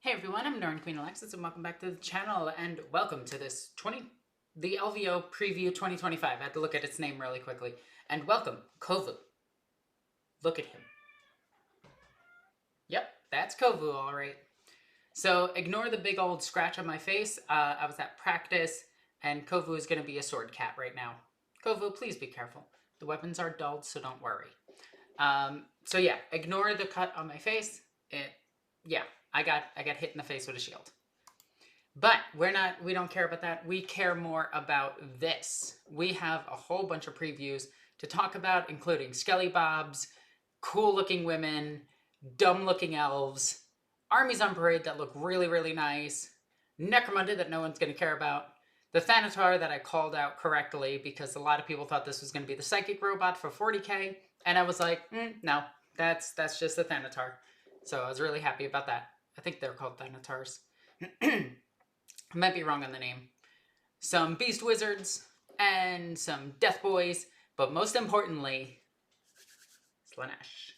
Hey everyone, I'm Norn Queen Alexis and welcome back to the channel and welcome to the LVO Preview 2025. I had to look at its name really quickly. And welcome, Kovu. Look at him. Yep, that's Kovu alright. So ignore the big old scratch on my face. I was at practice and Kovu is going to be a sword cat right now. Kovu, please be careful. The weapons are dulled, so don't worry. So yeah, ignore the cut on my face. I got hit in the face with a shield. But we don't care about that. We care more about this. We have a whole bunch of previews to talk about, including Skelly Bobs, cool looking women, dumb looking elves, armies on parade that look really, really nice, Necromunda that no one's going to care about, the Thanatar that I called out correctly because a lot of people thought this was going to be the psychic robot for 40k, and I was like, no, that's just the Thanatar. So I was really happy about that. I think they're called Thanatars. I might be wrong on the name. Some Beast Wizards and some Death Boys, but most importantly, Slanesh.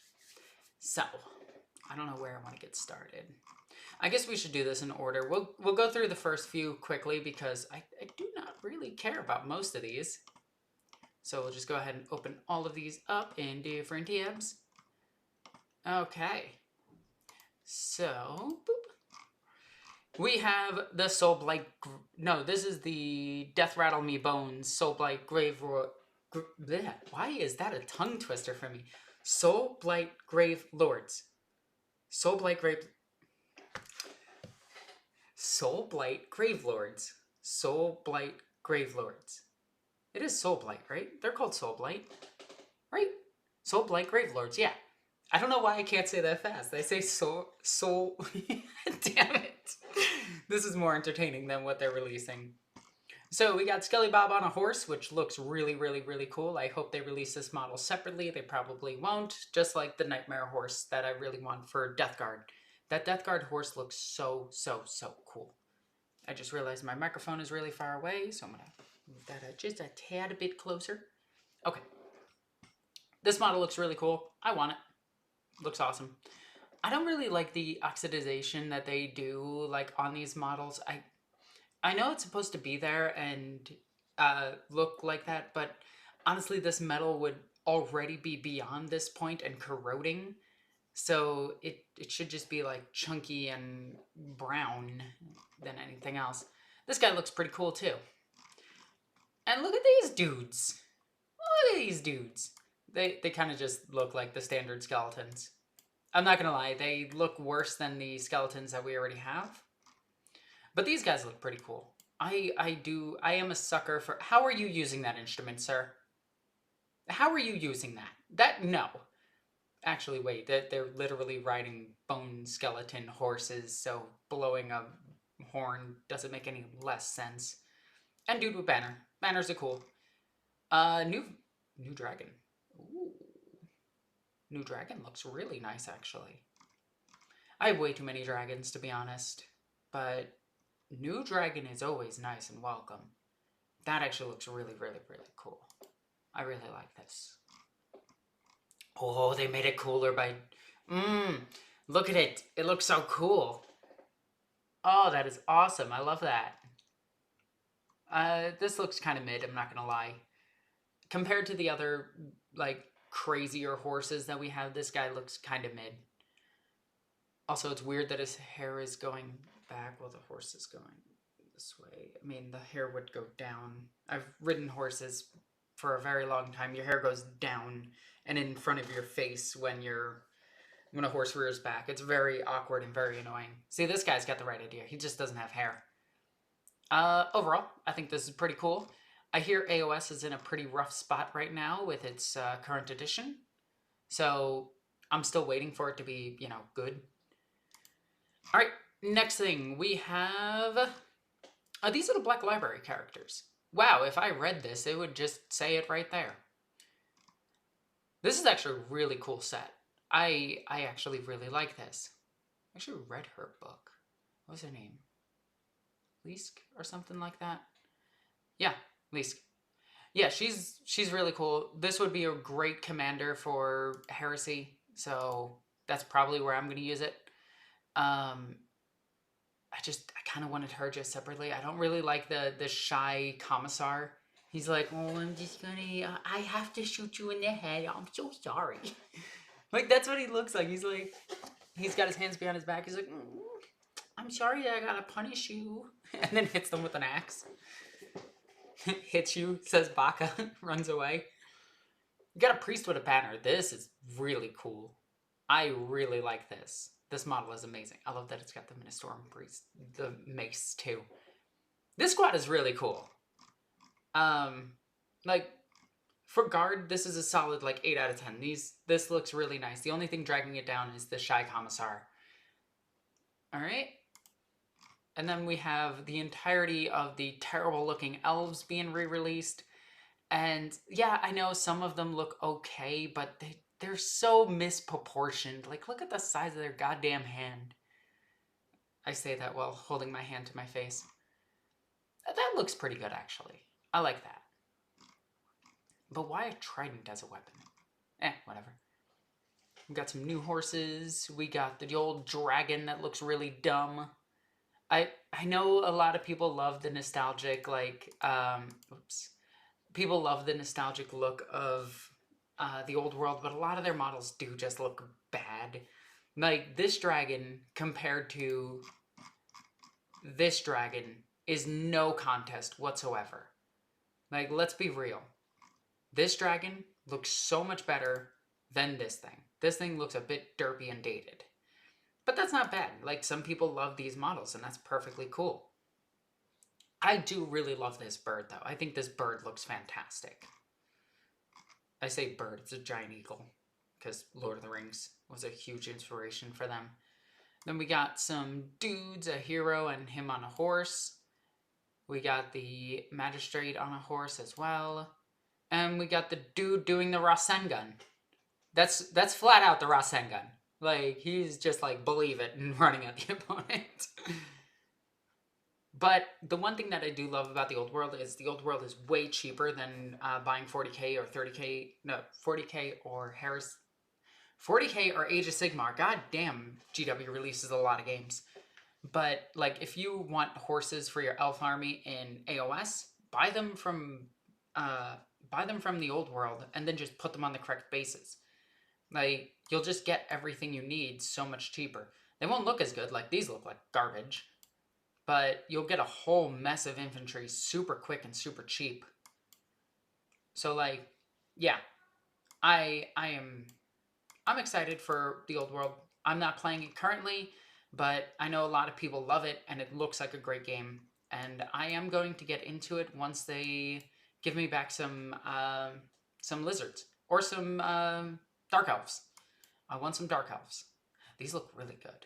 So, I don't know where I want to get started. I guess we should do this in order. We'll go through the first few quickly because I do not really care about most of these. So we'll just go ahead and open all of these up in different tabs. Okay. So, boop. We have the Soulblight. No, this is the Death Rattle Me Bones Soulblight Grave. Why is that a tongue twister for me? Soulblight Grave Lords. Soulblight Grave. Soulblight Grave Lords. Soulblight Grave Lords. It is Soulblight, right? They're called Soulblight, right? Soulblight Grave Lords. Yeah. I don't know why I can't say that fast. I say soul. Damn it. This is more entertaining than what they're releasing. So we got Skelly Bob on a horse, which looks really, really, really cool. I hope they release this model separately. They probably won't. Just like the Nightmare horse that I really want for Death Guard. That Death Guard horse looks so, so, so cool. I just realized my microphone is really far away, so I'm going to move that just a tad bit closer. Okay. This model looks really cool. I want it. Looks awesome. I don't really like the oxidization that they do like on these models. I know it's supposed to be there and look like that, but honestly this metal would already be beyond this point and corroding. So it should just be like chunky and brown than anything else. This guy looks pretty cool too. And look at these dudes. Look at these dudes. They kind of just look like the standard skeletons. I'm not gonna lie, they look worse than the skeletons that we already have. But these guys look pretty cool. I am a sucker for... How are you using that instrument, sir? How are you using that? No. Actually, wait, they're literally riding bone skeleton horses, so blowing a horn doesn't make any less sense. And dude with banner. Banners are cool. New dragon. Ooh. New dragon looks really nice, actually. I have way too many dragons, to be honest. But new dragon is always nice and welcome. That actually looks really, really, really cool. I really like this. Oh, they made it cooler by... Look at it. It looks so cool. Oh, that is awesome. I love that. This looks kind of mid, I'm not gonna lie. Compared to the other, like, crazier horses that we have, this guy looks kind of mid. Also, it's weird that his hair is going back while the horse is going this way. I mean, the hair would go down. I've ridden horses for a very long time. Your hair goes down and in front of your face when a horse rears back. It's very awkward and very annoying. See, this guy's got the right idea. He just doesn't have hair. Overall, I think this is pretty cool. I hear AOS is in a pretty rough spot right now with its current edition. So I'm still waiting for it to be, good. All right, next thing we have... these are the Black Library characters. Wow, if I read this, it would just say it right there. This is actually a really cool set. I actually really like this. I actually read her book. What was her name? Lisk or something like that? Yeah, Lisk. Yeah, she's really cool. This would be a great commander for Heresy, so that's probably where I'm going to use it. I kind of wanted her just separately. I don't really like the shy commissar. He's like, oh, I'm just gonna, I have to shoot you in the head. I'm so sorry. Like, that's what he looks like. He's like, he's got his hands behind his back. He's like, I'm sorry that I gotta punish you. And then hits them with an axe. Hits you, says Baka, runs away. You got a priest with a banner. This is really cool. I really like this. This model is amazing. I love that it's got the Ministorum priest, the mace too. This squad is really cool. Like, for guard, this is a solid like 8 out of 10. This looks really nice. The only thing dragging it down is the Shy Commissar. Alright. And then we have the entirety of the terrible looking elves being re-released. And yeah, I know some of them look okay, but they're so misproportioned. Like, look at the size of their goddamn hand. I say that while holding my hand to my face. That looks pretty good, actually. I like that. But why a trident as a weapon? Whatever. We got some new horses. We got the old dragon that looks really dumb. I know a lot of people love the nostalgic, like, people love the nostalgic look of the old world, but a lot of their models do just look bad. Like, this dragon compared to this dragon is no contest whatsoever. Like, let's be real. This dragon looks so much better than this thing. This thing looks a bit derpy and dated. But that's not bad. Like, some people love these models, and that's perfectly cool. I do really love this bird, though. I think this bird looks fantastic. I say bird, it's a giant eagle, because Lord of the Rings was a huge inspiration for them. Then we got some dudes, a hero and him on a horse. We got the magistrate on a horse as well. And we got the dude doing the Rasengan. That's flat out the Rasengan. Like, he's just like, believe it, and running at the opponent. But the one thing that I do love about the old world is way cheaper than buying 40k or 30k, no, 40k or Harris, 40k or Age of Sigmar. God damn, GW releases a lot of games. But, like, if you want horses for your elf army in AOS, buy them from the old world and then just put them on the correct bases. Like, you'll just get everything you need so much cheaper. They won't look as good, like these look like garbage, but you'll get a whole mess of infantry super quick and super cheap. So, like, yeah, I'm excited for the old world. I'm not playing it currently, but I know a lot of people love it, and it looks like a great game. And I am going to get into it once they give me back some lizards or some dark elves. I want some dark elves. These look really good.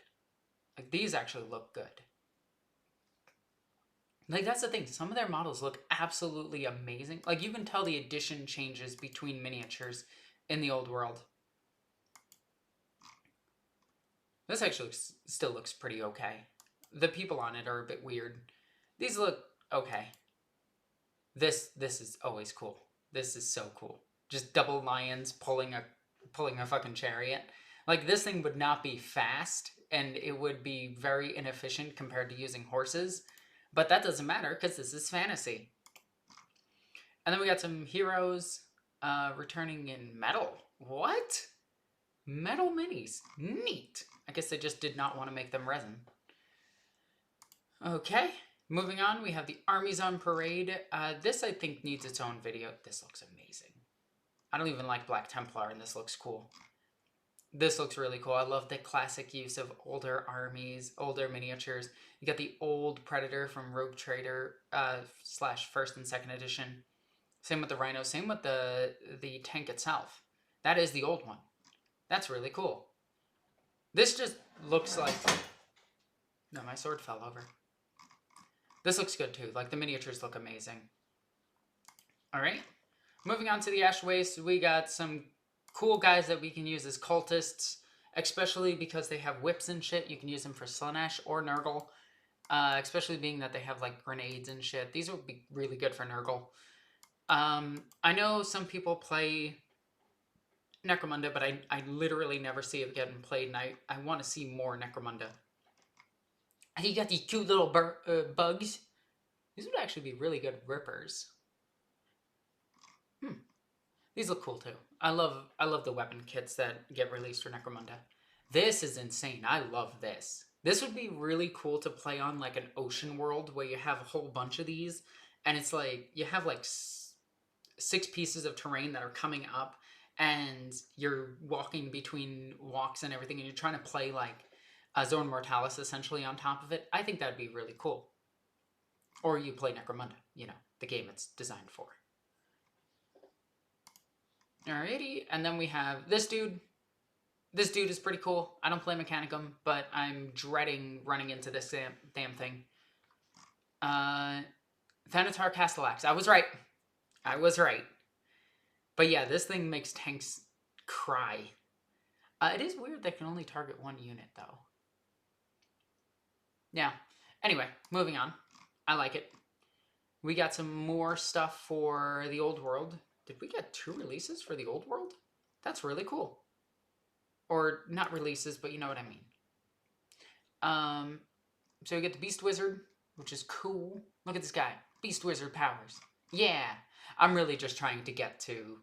Like, these actually look good. Like, that's the thing. Some of their models look absolutely amazing. Like, you can tell the addition changes between miniatures in the old world. This actually still looks pretty okay. The people on it are a bit weird. These look okay. This is always cool. This is so cool. Just double lions pulling a fucking chariot. Like, this thing would not be fast, and it would be very inefficient compared to using horses. But that doesn't matter, because this is fantasy. And then we got some heroes returning in metal. What? Metal minis. Neat. I guess they just did not want to make them resin. Okay. Moving on, we have the armies on parade. This, I think, needs its own video. This looks amazing. I don't even like Black Templar, and this looks cool. This looks really cool. I love the classic use of older armies, older miniatures. You got the old Predator from Rogue Trader / first and second edition. Same with the Rhino. Same with the tank itself. That is the old one. That's really cool. This just looks like... No, my sword fell over. This looks good too. Like, the miniatures look amazing. Alright. Moving on to the Ash Waste, we got some cool guys that we can use as cultists, especially because they have whips and shit. You can use them for Slaanesh or Nurgle, especially being that they have, like, grenades and shit. These would be really good for Nurgle. I know some people play Necromunda, but I literally never see it getting played, and I want to see more Necromunda. And you got these cute little bugs. These would actually be really good rippers. These look cool too. I love the weapon kits that get released for Necromunda. This is insane. I love this. This would be really cool to play on like an ocean world where you have a whole bunch of these, and it's like you have like 6 pieces of terrain that are coming up, and you're walking between walks and everything, and you're trying to play like a Zone Mortalis essentially on top of it. I think that'd be really cool. Or you play Necromunda, you know, the game it's designed for. Alrighty, and then we have this dude. This dude is pretty cool. I don't play Mechanicum, but I'm dreading running into this damn thing. Thanatar Castellax. I was right. I was right. But yeah, this thing makes tanks cry. It is weird they can only target 1 unit, though. Yeah. Anyway, moving on. I like it. We got some more stuff for the old world. Did we get 2 releases for the old world? That's really cool. Or not releases, but you know what I mean. So we get the Beast Wizard, which is cool. Look at this guy. Beast Wizard powers. Yeah. I'm really just trying to get to,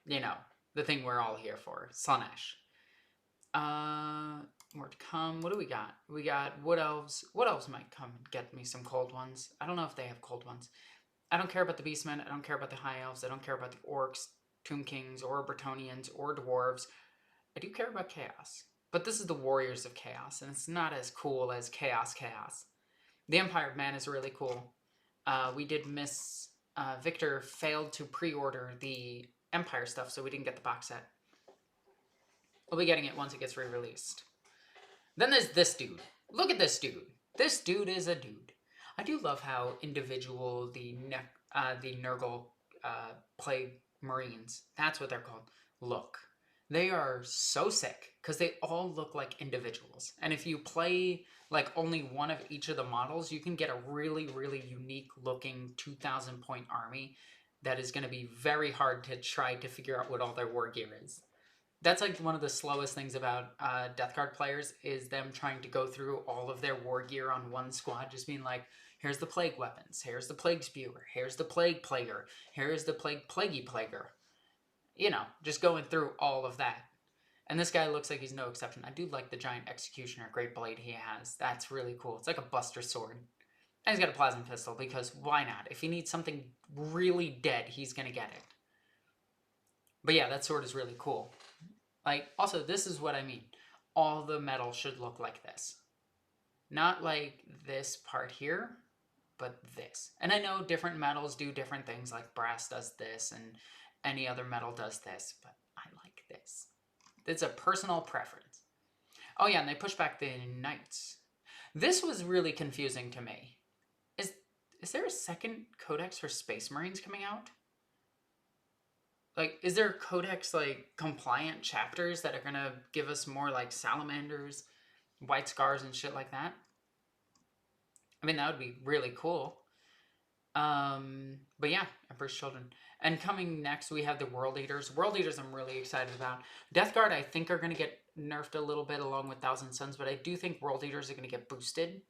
you know, the thing we're all here for. Slaanesh. More to come. What do we got? We got Wood Elves. Wood Elves might come and get me some cold ones. I don't know if they have cold ones. I don't care about the Beastmen. I don't care about the High Elves. I don't care about the Orcs, Tomb Kings, or Bretonnians, or Dwarves. I do care about Chaos. But this is the Warriors of Chaos, and it's not as cool as Chaos. The Empire of Man is really cool. We did miss... Victor failed to pre-order the Empire stuff, so we didn't get the box set. We'll be getting it once it gets re-released. Then there's this dude. Look at this dude. This dude is a dude. I do love how individual the Nurgle Plague Marines, that's what they're called, look. They are so sick because they all look like individuals. And if you play like only one of each of the models, you can get a really, really unique looking 2,000 point army that is going to be very hard to try to figure out what all their war gear is. That's like one of the slowest things about Death Guard players is them trying to go through all of their war gear on one squad, just being like, here's the plague weapons, here's the plague spewer, here's the plague plaguer, here's the plaguey plaguer. You know, just going through all of that. And this guy looks like he's no exception. I do like the giant executioner great blade he has. That's really cool. It's like a buster sword. And he's got a plasma pistol because why not? If he needs something really dead, he's going to get it. But yeah, that sword is really cool. Like, also, this is what I mean. All the metal should look like this. Not like this part here, but this. And I know different metals do different things, like brass does this, and any other metal does this, but I like this. It's a personal preference. Oh yeah, and they push back the knights. This was really confusing to me. Is there a second codex for Space Marines coming out? Like, is there codex, like, compliant chapters that are gonna give us more, like, salamanders, white scars, and shit like that? I mean, that would be really cool. But yeah, Emperor's Children. And coming next, we have the World Eaters. World Eaters I'm really excited about. Death Guard, I think, are going to get nerfed a little bit along with Thousand Suns, but I do think World Eaters are going to get boosted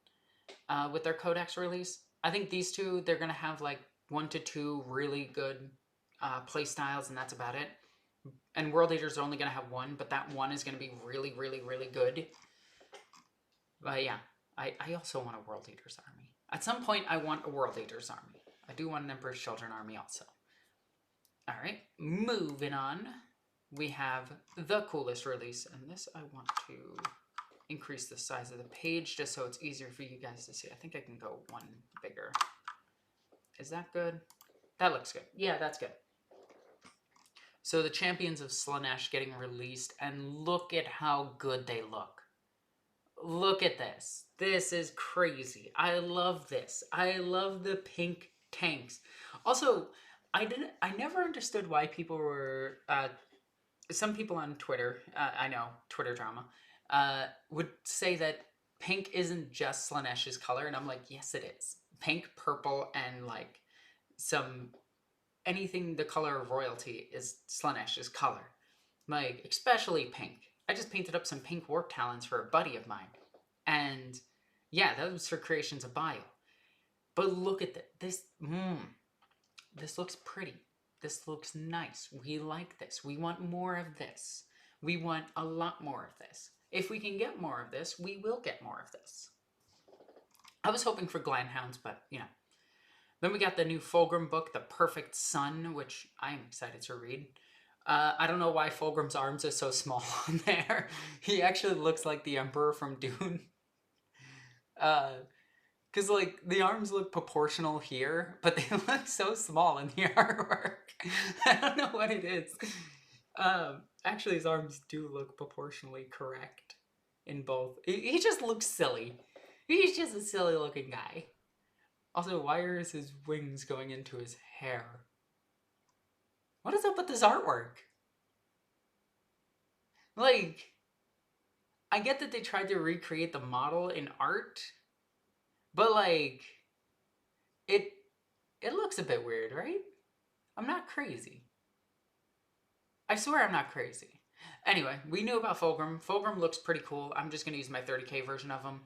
with their Codex release. I think these two, they're going to have like 1 to 2 really good play styles, and that's about it. And World Eaters are only going to have 1, but that 1 is going to be really, really, really good. But yeah, I also want a World Eaters army. At some point, I want a World Eaters army. I do want an Emperor's Children army also. Alright, moving on. We have the coolest release, and this I want to increase the size of the page just so it's easier for you guys to see. I think I can go 1 bigger. Is that good? That looks good. Yeah, that's good. So the Champions of Slaanesh getting released, and look at how good they look. Look at this. This is crazy. I love this. I love the pink tanks. Also, I never understood why people were, some people on Twitter, I know, Twitter drama, would say that pink isn't just Slaanesh's color, and I'm like, yes it is. Pink, purple, and like anything the color of royalty is Slaanesh's color. Like, especially pink. I just painted up some pink warp talons for a buddy of mine, and Yeah, that was for Creations of Bile. But look at this. This looks pretty. This looks nice. We like this. We want more of this. We want a lot more of this. If we can get more of this, we will get more of this. I was hoping for Glandhounds, but, you know. Then we got the new Fulgrim book, The Perfect Sun, which I am excited to read. I don't know why Fulgrim's arms are so small on there. He actually looks like the Emperor from Dune. Because, like, the arms look proportional here, but they look so small in the artwork. I don't know what it is. Actually, his arms do look proportionally correct in both. He just looks silly. He's just a silly looking guy. Also, why are his wings going into his hair? What is up with this artwork? Like, I get that they tried to recreate the model in art, but like, it looks a bit weird, right? I'm not crazy. I swear I'm not crazy. Anyway, we knew about Fulgrim. Fulgrim looks pretty cool. I'm just going to use my 30k version of him.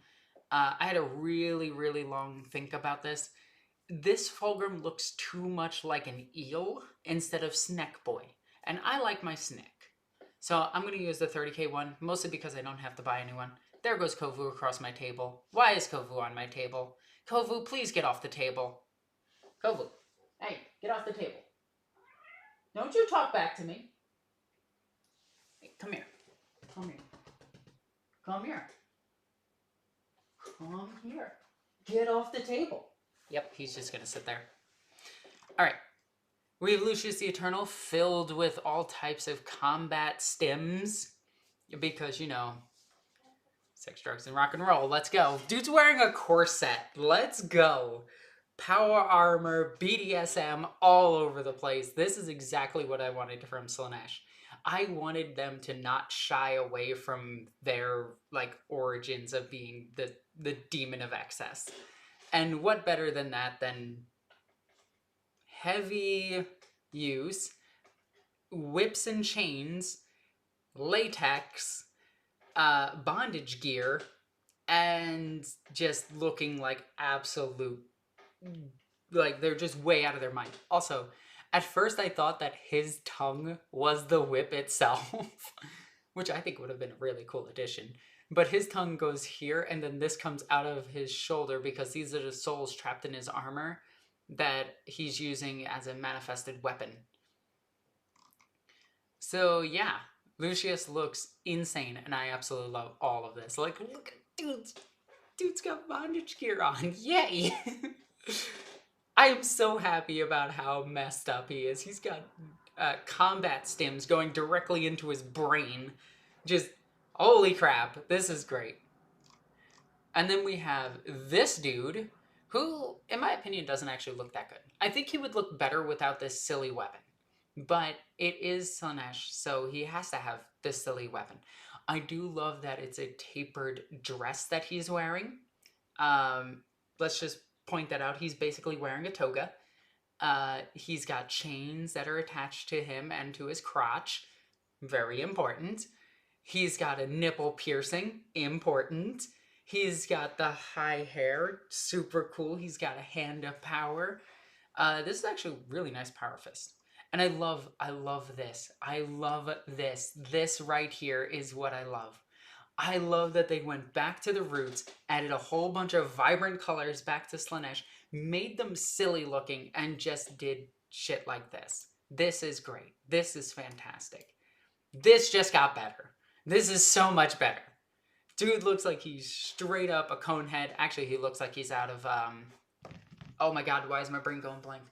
I had a really, really long think about this. This Fulgrim looks too much like an eel instead of Snack Boy. And I like my snack. So I'm going to use the 30k one, mostly because I don't have to buy a new one. There goes Kovu across my table. Why is Kovu on my table? Kovu, please get off the table. Kovu, hey, get off the table. Don't you talk back to me. Hey, come here. Come here. Come here. Come here. Get off the table. Yep, he's just going to sit there. All right. We have Lucius the Eternal filled with all types of combat stims. Because, you know, sex, drugs, and rock and roll. Let's go. Dude's wearing a corset. Let's go. Power armor, BDSM, all over the place. This is exactly what I wanted from Slaanesh. I wanted them to not shy away from their, like, origins of being the demon of excess. And what better than that than heavy use, whips and chains, latex, bondage gear, and just looking like absolute, like they're just way out of their mind. Also, at first I thought that his tongue was the whip itself, which I think would have been a really cool addition. But his tongue goes here, and then this comes out of his shoulder because these are the souls trapped in his armor that he's using as a manifested weapon. So yeah, Lucius looks insane, and I absolutely love all of this. Like, look at dude's got bondage gear on. Yay! I am so happy about how messed up he is. He's got combat stims going directly into his brain. Just, holy crap, this is great. And then we have this dude, who, in my opinion, doesn't actually look that good. I think he would look better without this silly weapon. But it is Slaanesh, so he has to have this silly weapon. I do love that it's a tapered dress that he's wearing. Let's just point that out. He's basically wearing a toga. He's got chains that are attached to him and to his crotch. Very important. He's got a nipple piercing. Important. He's got the high hair. Super cool. He's got a hand of power. This is actually a really nice power fist. And I love this. I love this. This right here is what I love. I love that they went back to the roots, added a whole bunch of vibrant colors back to Slaanesh, made them silly looking, and just did shit like this. This is great. This is fantastic. This just got better. This is so much better. Dude looks like he's straight up a cone head. Actually, he looks like he's out of, oh my god, why is my brain going blank?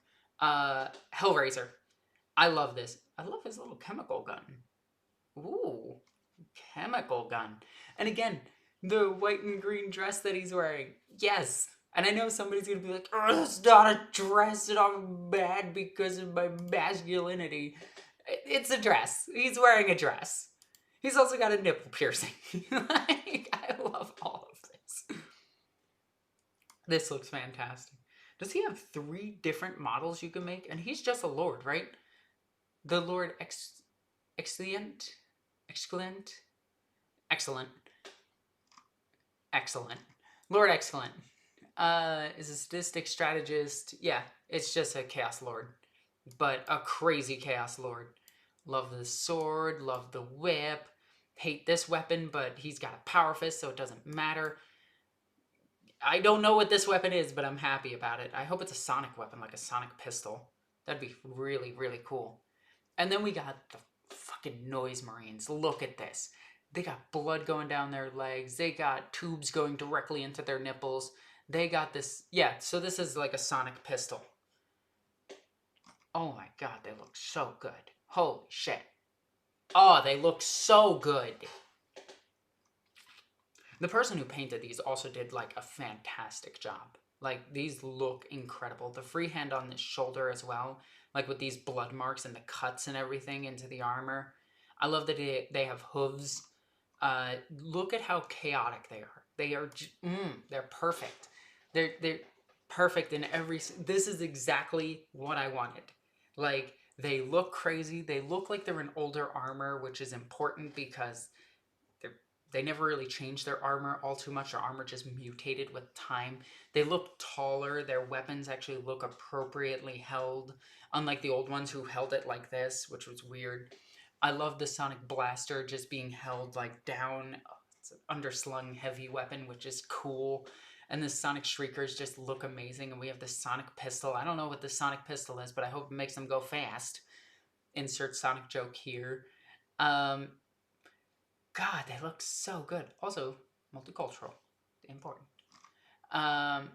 Hellraiser. I love this. I love his little chemical gun. Ooh, chemical gun. And again, the white and green dress that he's wearing. Yes. And I know somebody's going to be like, oh, it's not a dress and I'm mad because of my masculinity. It's a dress. He's wearing a dress. He's also got a nipple piercing. Like, I love all of this. This looks fantastic. Does he have 3 different models you can make? And he's just a lord, right? The Lord Excellent. Excellent. Lord Excellent. Is a sadistic strategist. Yeah, it's just a Chaos Lord. But a crazy Chaos Lord. Love the sword, love the whip. Hate this weapon, but he's got a power fist, so it doesn't matter. I don't know what this weapon is, but I'm happy about it. I hope it's a sonic weapon, like a sonic pistol. That'd be really, really cool. And then we got the fucking Noise Marines. Look at this. They got blood going down their legs. They got tubes going directly into their nipples. They got this. Yeah, so this is like a sonic pistol. Oh my god, they look so good. Holy shit. Oh, they look so good. The person who painted these also did like a fantastic job. Like these look incredible. The freehand on this shoulder as well, like with these blood marks and the cuts and everything into the armor. I love that they have hooves. Look at how chaotic they are. They are they're perfect. They're perfect in every. This is exactly what I wanted. Like they look crazy. They look like they're in older armor, which is important because they never really changed their armor all too much. Their armor just mutated with time. They look taller. Their weapons actually look appropriately held, unlike the old ones who held it like this, which was weird. I love the Sonic Blaster just being held like down. It's an underslung heavy weapon, which is cool. And the Sonic Shriekers just look amazing. And we have the Sonic Pistol. I don't know what the Sonic Pistol is, but I hope it makes them go fast. Insert Sonic joke here. God, they look so good. Also, multicultural. Important. Oh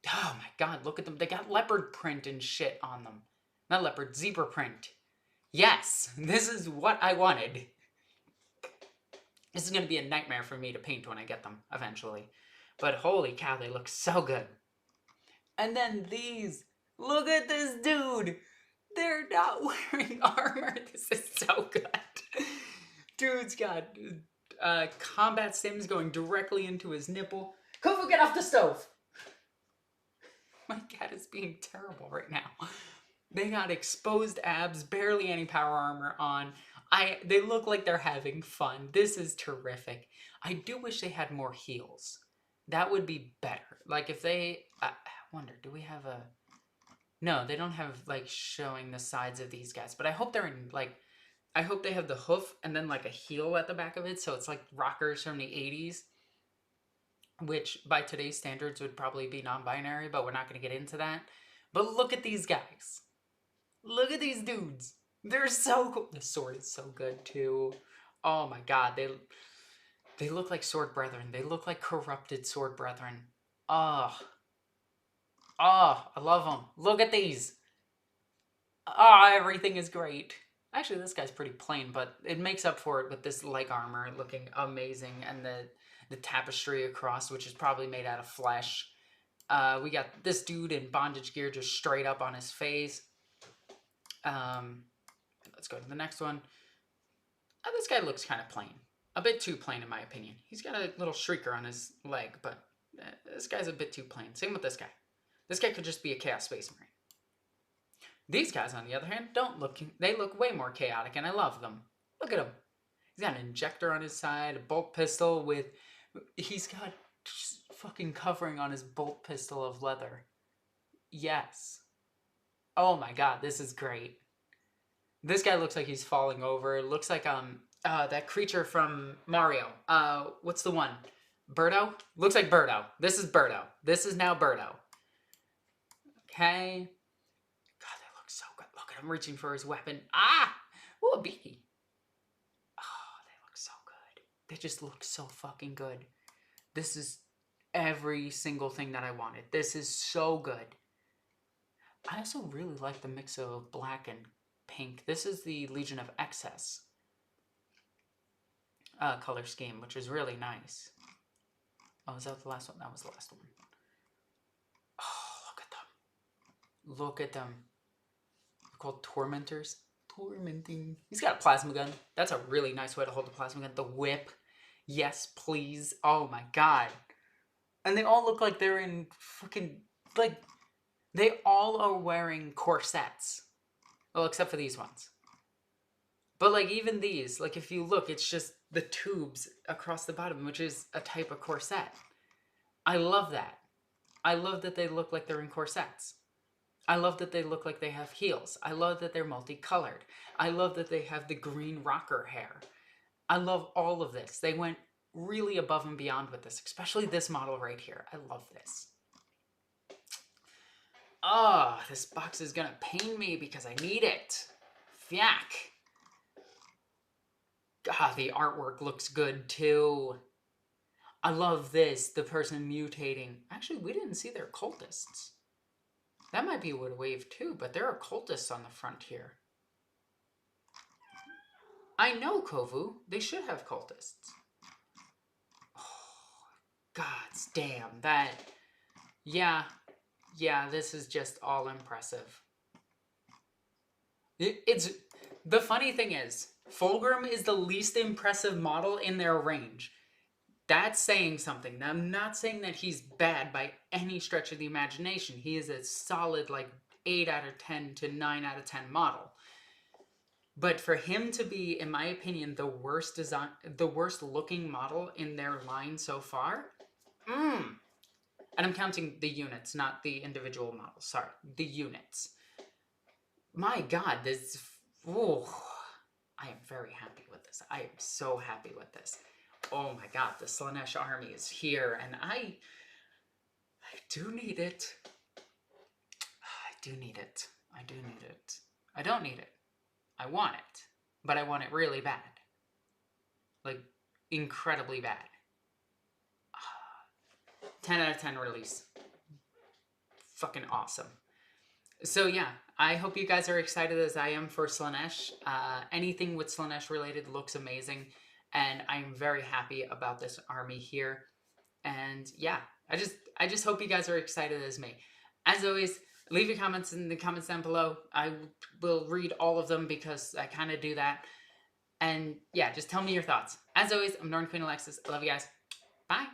my god, look at them. They got leopard print and shit on them. Not leopard, zebra print. Yes, this is what I wanted. This is going to be a nightmare for me to paint when I get them, eventually. But holy cow, they look so good. And then these. Look at this dude. They're not wearing armor. This is so good. Dude's got combat stims going directly into his nipple. Kofu, get off the stove! My cat is being terrible right now. They got exposed abs, barely any power armor on. They look like they're having fun. This is terrific. I do wish they had more heals. That would be better. Like if they... I wonder, do we have a... No, they don't have like showing the sides of these guys. But I hope they're in like... I hope they have the hoof and then like a heel at the back of it. So it's like rockers from the 80s. Which by today's standards would probably be non-binary. But we're not going to get into that. But look at these guys. Look at these dudes. They're so cool. The sword is so good too. Oh my god. They look like sword brethren. They look like corrupted sword brethren. Oh. Oh, I love them. Look at these. Oh, everything is great. Actually, this guy's pretty plain, but it makes up for it with this leg armor looking amazing and the tapestry across, which is probably made out of flesh. We got this dude in bondage gear just straight up on his face. Let's go to the next one. This guy looks kind of plain. A bit too plain in my opinion. He's got a little shrieker on his leg, but this guy's a bit too plain. Same with this guy. This guy could just be a Chaos Space Marine. These guys, on the other hand, they look way more chaotic, and I love them. Look at him. He's got an injector on his side, a bolt pistol with... He's got fucking covering on his bolt pistol of leather. Yes. Oh my god, this is great. This guy looks like he's falling over. It looks like that creature from Mario. What's the one? Birdo? Looks like Birdo. This is Birdo. This is now Birdo. Okay. God, they look so good. Look at him reaching for his weapon. Ah! Ooh, a beaky. Oh, they look so good. They just look so fucking good. This is every single thing that I wanted. This is so good. I also really like the mix of black and pink. This is the Legion of Excess color scheme, which is really nice. Oh, is that the last one? That was the last one. Oh, look at them. Look at them. They're called Tormentors. Tormenting. He's got a plasma gun. That's a really nice way to hold the plasma gun. The whip. Yes, please. Oh my god. And they all look like they're in fucking... Like, they all are wearing corsets. Well, except for these ones. But, like, even these, like, if you look, it's just the tubes across the bottom, which is a type of corset. I love that. I love that they look like they're in corsets. I love that they look like they have heels. I love that they're multicolored. I love that they have the green rocker hair. I love all of this. They went really above and beyond with this, especially this model right here. I love this. Oh, this box is gonna pain me because I need it. Fyak. God, the artwork looks good too. I love this, the person mutating. Actually, we didn't see their cultists. That might be a wave too, but there are cultists on the front here. I know, Kovu. They should have cultists. Oh, God damn, that... Yeah, this is just all impressive. It's... The funny thing is, Fulgrim is the least impressive model in their range. That's saying something. Now, I'm not saying that he's bad by any stretch of the imagination. He is a solid, like, 8 out of 10 to 9 out of 10 model. But for him to be, in my opinion, the worst looking model in their line so far, and I'm counting the units, not the individual models. Sorry, the units. My God, this... Ooh, I am very happy with this. I am so happy with this. Oh my God, the Slaanesh army is here, and I do need it. I do need it. I do need it. I don't need it. I want it, but I want it really bad. Like, incredibly bad. 10 out of 10 release. Fucking awesome. So yeah, I hope you guys are excited as I am for Slaanesh. Anything with Slaanesh related looks amazing, and I'm very happy about this army here. And yeah, I just hope you guys are excited as me. As always, leave your comments in the comments down below. I will read all of them because I kind of do that. And yeah, just tell me your thoughts. As always, I'm Northern Queen Alexis. I love you guys. Bye.